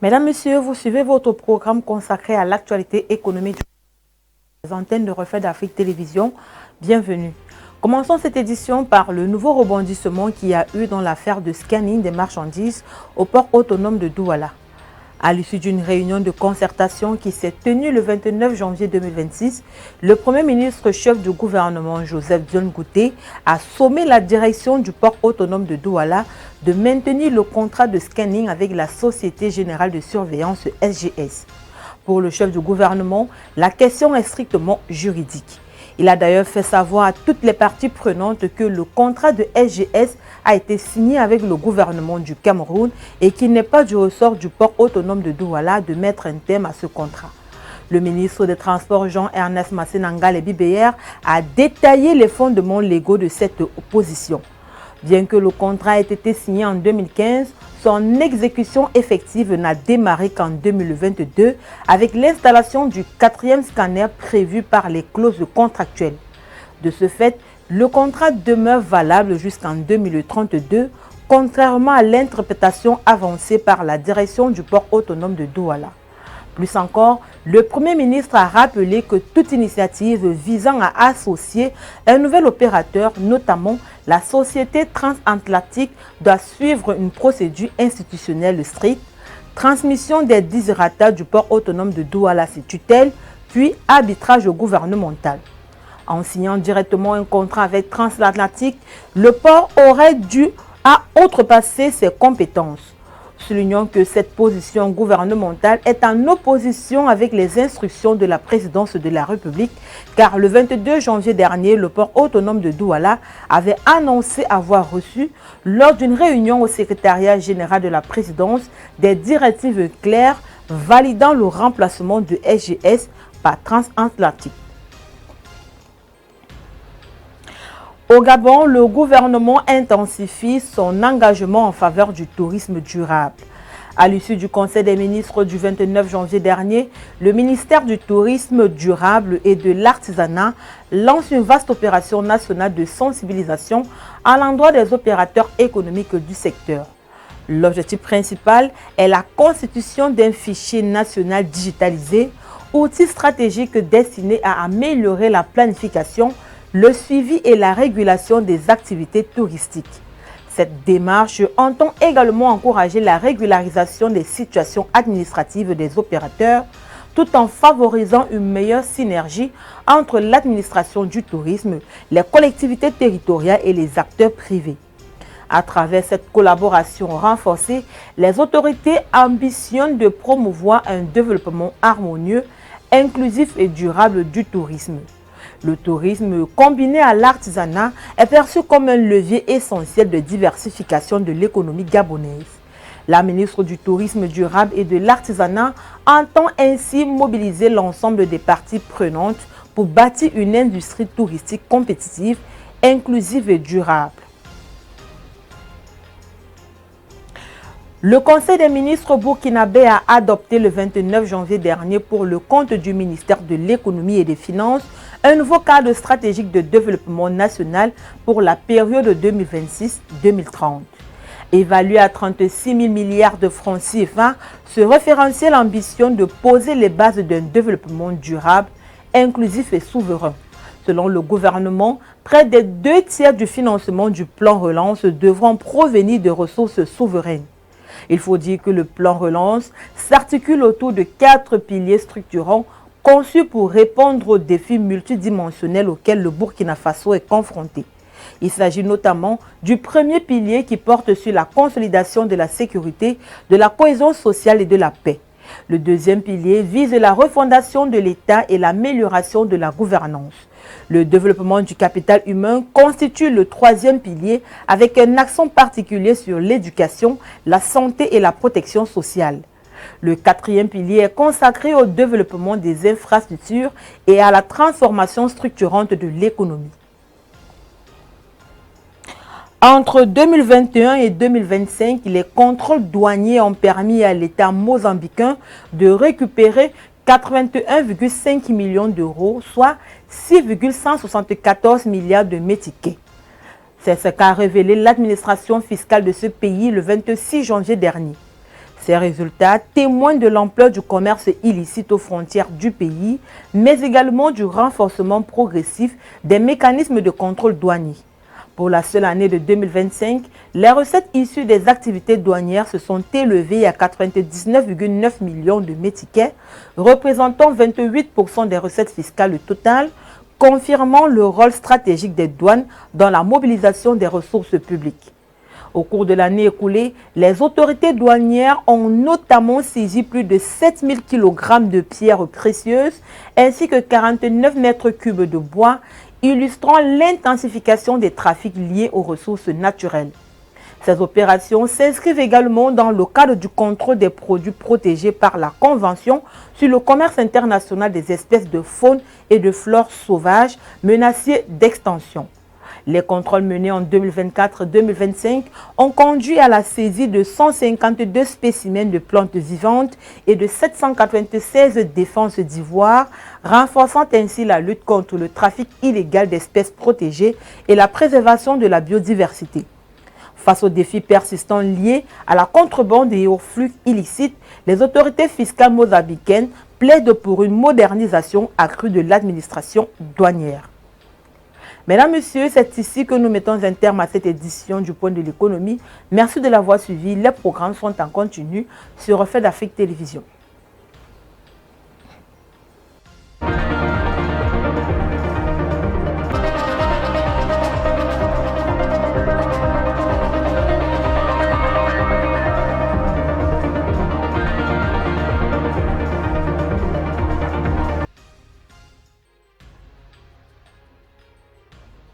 Mesdames, Messieurs, vous suivez votre programme consacré à l'actualité économique des antennes de Reflet d'Afrique Télévision. Bienvenue. Commençons cette édition par le nouveau rebondissement qu'il y a eu dans l'affaire de scanning des marchandises au port autonome de Douala. À l'issue d'une réunion de concertation qui s'est tenue le 29 janvier 2026, le Premier ministre chef du gouvernement Joseph Dione Ngouté a sommé la direction du port autonome de Douala de maintenir le contrat de scanning avec la Société Générale de Surveillance SGS. Pour le chef du gouvernement, la question est strictement juridique. Il a d'ailleurs fait savoir à toutes les parties prenantes que le contrat de SGS a été signé avec le gouvernement du Cameroun et qu'il n'est pas du ressort du port autonome de Douala de mettre un terme à ce contrat. Le ministre des Transports Jean-Ernest Massénangal Bibéer a détaillé les fondements légaux de cette opposition. Bien que le contrat ait été signé en 2015, son exécution effective n'a démarré qu'en 2022 avec l'installation du 4e scanner prévu par les clauses contractuelles. De ce fait, le contrat demeure valable jusqu'en 2032, contrairement à l'interprétation avancée par la direction du port autonome de Douala. Plus encore, le Premier ministre a rappelé que toute initiative visant à associer un nouvel opérateur, notamment la société transatlantique, doit suivre une procédure institutionnelle stricte, transmission des desiderata du port autonome de Douala à ses tutelles, puis arbitrage gouvernemental. En signant directement un contrat avec Transatlantique, le port aurait dû outrepasser ses compétences. Soulignons que cette position gouvernementale est en opposition avec les instructions de la présidence de la République, car le 22 janvier dernier, le port autonome de Douala avait annoncé avoir reçu, lors d'une réunion au secrétariat général de la présidence, des directives claires validant le remplacement de SGS par Transatlantique. Au Gabon, le gouvernement intensifie son engagement en faveur du tourisme durable. À l'issue du Conseil des ministres du 29 janvier dernier, le ministère du Tourisme durable et de l'Artisanat lance une vaste opération nationale de sensibilisation à l'endroit des opérateurs économiques du secteur. L'objectif principal est la constitution d'un fichier national digitalisé, outil stratégique destiné à améliorer la planification, le suivi et la régulation des activités touristiques. Cette démarche entend également encourager la régularisation des situations administratives des opérateurs, tout en favorisant une meilleure synergie entre l'administration du tourisme, les collectivités territoriales et les acteurs privés. À travers cette collaboration renforcée, les autorités ambitionnent de promouvoir un développement harmonieux, inclusif et durable du tourisme. Le tourisme combiné à l'artisanat est perçu comme un levier essentiel de diversification de l'économie gabonaise. La ministre du Tourisme durable et de l'artisanat entend ainsi mobiliser l'ensemble des parties prenantes pour bâtir une industrie touristique compétitive, inclusive et durable. Le Conseil des ministres burkinabé a adopté le 29 janvier dernier pour le compte du ministère de l'Économie et des Finances un nouveau cadre stratégique de développement national pour la période 2026-2030. Évalué à 36 000 milliards de francs CFA, ce référentiel ambitionne de poser les bases d'un développement durable, inclusif et souverain. Selon le gouvernement, près des 2/3 du financement du plan relance devront provenir de ressources souveraines. Il faut dire que le plan relance s'articule autour de 4 piliers structurants conçus pour répondre aux défis multidimensionnels auxquels le Burkina Faso est confronté. Il s'agit notamment du premier pilier qui porte sur la consolidation de la sécurité, de la cohésion sociale et de la paix. Le deuxième pilier vise la refondation de l'État et l'amélioration de la gouvernance. Le développement du capital humain constitue le troisième pilier avec un accent particulier sur l'éducation, la santé et la protection sociale. Le quatrième pilier est consacré au développement des infrastructures et à la transformation structurante de l'économie. Entre 2021 et 2025, les contrôles douaniers ont permis à l'État mozambicain de récupérer 81,5 millions d'euros, soit 6,174 milliards de métiquets. C'est ce qu'a révélé l'administration fiscale de ce pays le 26 janvier dernier. Ces résultats témoignent de l'ampleur du commerce illicite aux frontières du pays, mais également du renforcement progressif des mécanismes de contrôle douanier. Pour la seule année de 2025, les recettes issues des activités douanières se sont élevées à 99,9 millions de métiquets, représentant 28% des recettes fiscales totales, confirmant le rôle stratégique des douanes dans la mobilisation des ressources publiques. Au cours de l'année écoulée, les autorités douanières ont notamment saisi plus de 7000 kg de pierres précieuses ainsi que 49 mètres cubes de bois, illustrant l'intensification des trafics liés aux ressources naturelles. Ces opérations s'inscrivent également dans le cadre du contrôle des produits protégés par la Convention sur le commerce international des espèces de faune et de flore sauvages menacées d'extinction. Les contrôles menés en 2024-2025 ont conduit à la saisie de 152 spécimens de plantes vivantes et de 796 défenses d'ivoire, renforçant ainsi la lutte contre le trafic illégal d'espèces protégées et la préservation de la biodiversité. Face aux défis persistants liés à la contrebande et aux flux illicites, les autorités fiscales mozambicaines plaident pour une modernisation accrue de l'administration douanière. Mesdames, Messieurs, c'est ici que nous mettons un terme à cette édition du Point de l'économie. Merci de l'avoir suivi. Les programmes sont en continu sur Reflet d'Afrique Télévision.